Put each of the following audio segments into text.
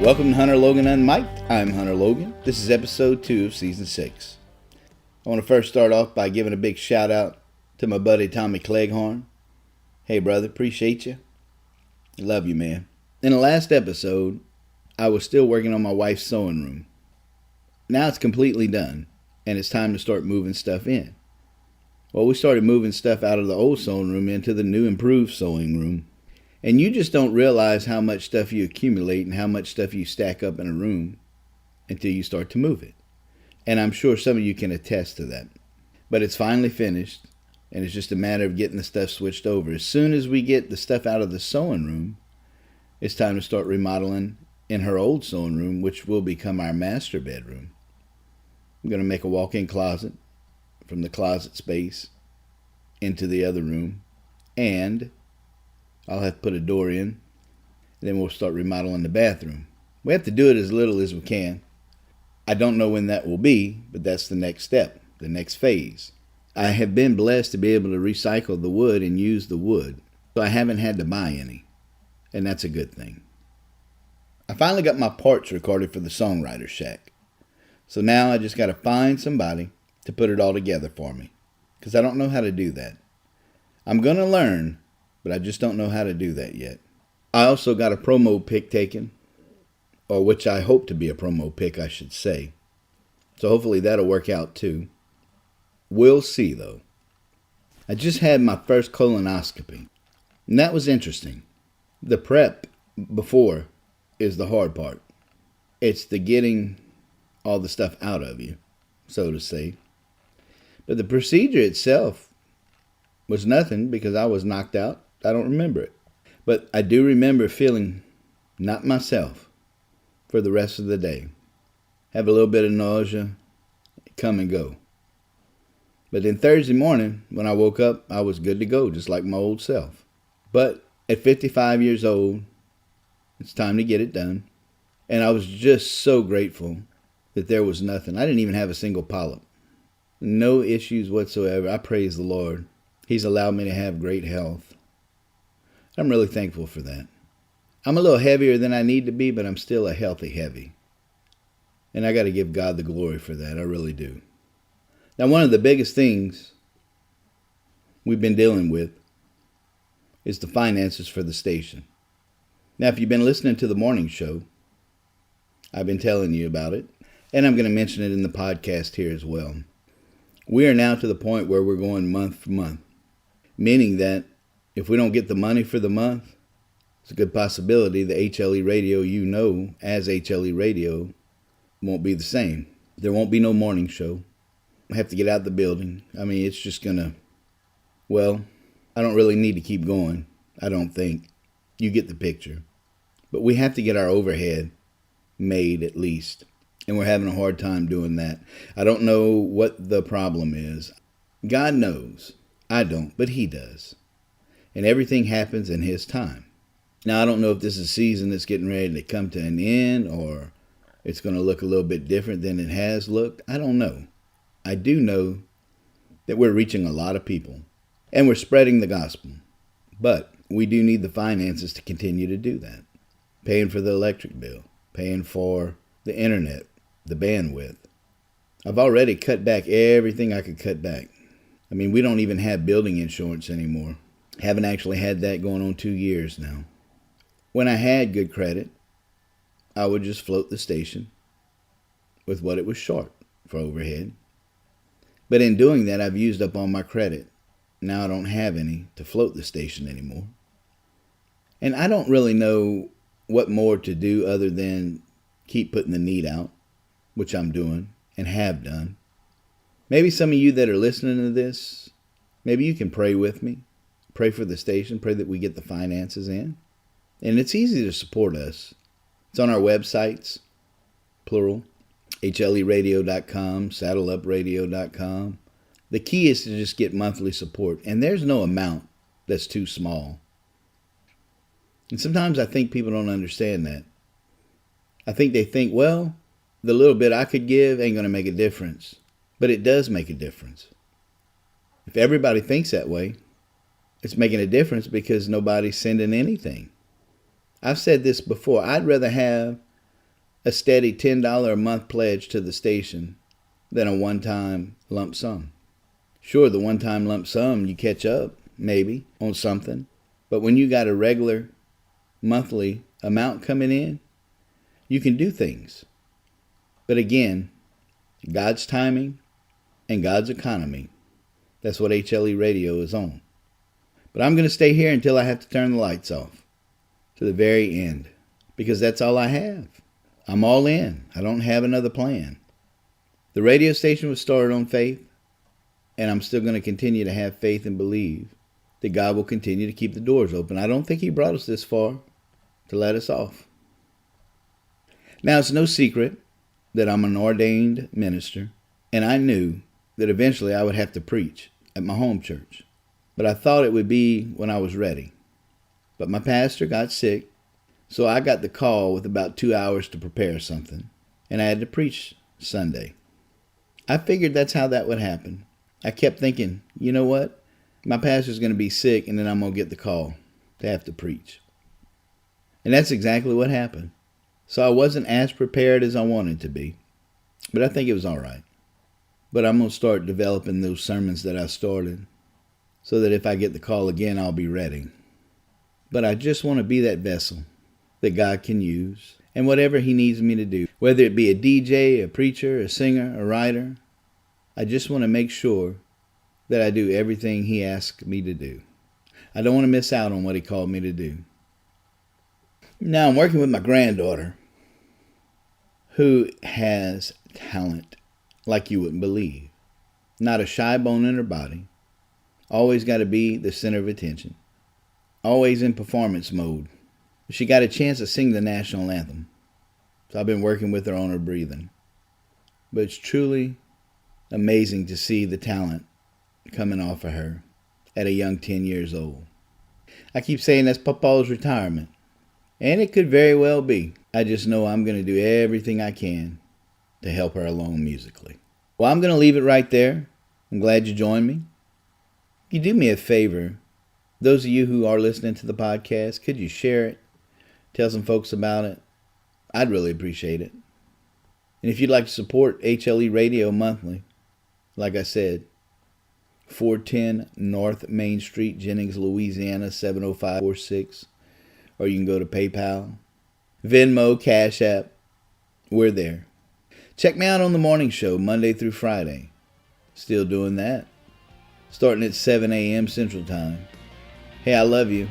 Welcome to Hunter Logan Unmiked. I'm Hunter Logan. This is episode 2 of season 6. I want to first start off by giving a big shout out to my buddy Tommy Cleghorn. Hey brother, appreciate you. Love you, man. In the last episode, I was still working on my wife's sewing room. Now it's completely done, and it's time to start moving stuff in. Well, we started moving stuff out of the old sewing room into the new improved sewing room. And you just don't realize how much stuff you accumulate and how much stuff you stack up in a room until you start to move it. And I'm sure some of you can attest to that. But it's finally finished, and it's just a matter of getting the stuff switched over. As soon as we get the stuff out of the sewing room, it's time to start remodeling in her old sewing room, which will become our master bedroom. I'm going to make a walk-in closet from the closet space into the other room, and I'll have to put a door in, and then we'll start remodeling the bathroom. We have to do it as little as we can. I don't know when that will be, but that's the next step, the next phase. I have been blessed to be able to recycle the wood and use the wood, so I haven't had to buy any, and that's a good thing. I finally got my parts recorded for the Songwriter Shack, so now I just got to find somebody to put it all together for me, because I don't know how to do that. I'm going to learn, but I just don't know how to do that yet. I also got a promo pic taken, or which I hope to be a promo pic, I should say. So hopefully that'll work out too. We'll see though. I just had my first colonoscopy, and that was interesting. The prep before is the hard part. It's the getting all the stuff out of you, so to say. But the procedure itself was nothing because I was knocked out. I don't remember it. But I do remember feeling not myself for the rest of the day. Have a little bit of nausea, come and go. But then Thursday morning, when I woke up, I was good to go, just like my old self. But at 55 years old, it's time to get it done. And I was just so grateful that there was nothing. I didn't even have a single polyp. No issues whatsoever. I praise the Lord. He's allowed me to have great health. I'm really thankful for that. I'm a little heavier than I need to be, but I'm still a healthy heavy. And I got to give God the glory for that. I really do. Now, one of the biggest things we've been dealing with is the finances for the station. Now, if you've been listening to the morning show, I've been telling you about it, and I'm going to mention it in the podcast here as well. We are now to the point where we're going month for month, meaning that if we don't get the money for the month, it's a good possibility the HLE radio you know as HLE radio won't be the same. There won't be no morning show. I have to get out of the building. I mean, it's just gonna, well, I don't really need to keep going. I don't think. You get the picture. But we have to get our overhead made at least. And we're having a hard time doing that. I don't know what the problem is. God knows. I don't, but He does. And everything happens in His time. Now, I don't know if this is a season that's getting ready to come to an end or it's going to look a little bit different than it has looked. I don't know. I do know that we're reaching a lot of people and we're spreading the gospel. But we do need the finances to continue to do that. Paying for the electric bill, paying for the internet, the bandwidth. I've already cut back everything I could cut back. I mean, we don't even have building insurance anymore. Haven't actually had that going on 2 years now. When I had good credit, I would just float the station with what it was short for overhead. But in doing that, I've used up all my credit. Now I don't have any to float the station anymore. And I don't really know what more to do other than keep putting the need out, which I'm doing and have done. Maybe some of you that are listening to this, maybe you can pray with me. Pray for the station. Pray that we get the finances in. And it's easy to support us. It's on our websites, plural, HLEradio.com, SaddleUpRadio.com. The key is to just get monthly support. And there's no amount that's too small. And sometimes I think people don't understand that. I think they think, well, the little bit I could give ain't going to make a difference. But it does make a difference. If everybody thinks that way, it's making a difference because nobody's sending anything. I've said this before. I'd rather have a steady $10 a month pledge to the station than a one-time lump sum. Sure, the one-time lump sum, you catch up, maybe, on something. But when you got a regular monthly amount coming in, you can do things. But again, God's timing and God's economy, that's what HLE Radio is on. But I'm going to stay here until I have to turn the lights off, to the very end, because that's all I have. I'm all in. I don't have another plan. The radio station was started on faith, and I'm still going to continue to have faith and believe that God will continue to keep the doors open. I don't think He brought us this far to let us off. Now, it's no secret that I'm an ordained minister, and I knew that eventually I would have to preach at my home church. But I thought it would be when I was ready. But my pastor got sick, so I got the call with about 2 hours to prepare something, and I had to preach Sunday. I figured that's how that would happen. I kept thinking, you know what? My pastor's going to be sick, and then I'm going to get the call to have to preach. And that's exactly what happened. So I wasn't as prepared as I wanted to be, but I think it was all right. But I'm going to start developing those sermons that I started so that if I get the call again, I'll be ready. But I just want to be that vessel that God can use and whatever He needs me to do, whether it be a DJ, a preacher, a singer, a writer. I just want to make sure that I do everything He asks me to do. I don't want to miss out on what He called me to do. Now I'm working with my granddaughter, who has talent like you wouldn't believe. Not a shy bone in her body. Always got to be the center of attention. Always in performance mode. She got a chance to sing the national anthem. So I've been working with her on her breathing. But it's truly amazing to see the talent coming off of her at a young 10 years old. I keep saying that's Papa's retirement. And it could very well be. I just know I'm going to do everything I can to help her along musically. Well, I'm going to leave it right there. I'm glad you joined me. If you do me a favor, those of you who are listening to the podcast, could you share it? Tell some folks about it. I'd really appreciate it. And if you'd like to support HLE Radio monthly, like I said, 410 North Main Street, Jennings, Louisiana, 70546. Or you can go to PayPal, Venmo, Cash App. We're there. Check me out on the morning show, Monday through Friday. Still doing that. Starting at 7 a.m. Central Time. Hey, I love you.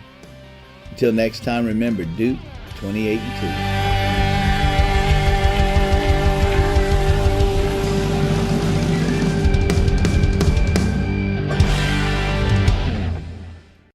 Until next time, remember, Duke 28-2.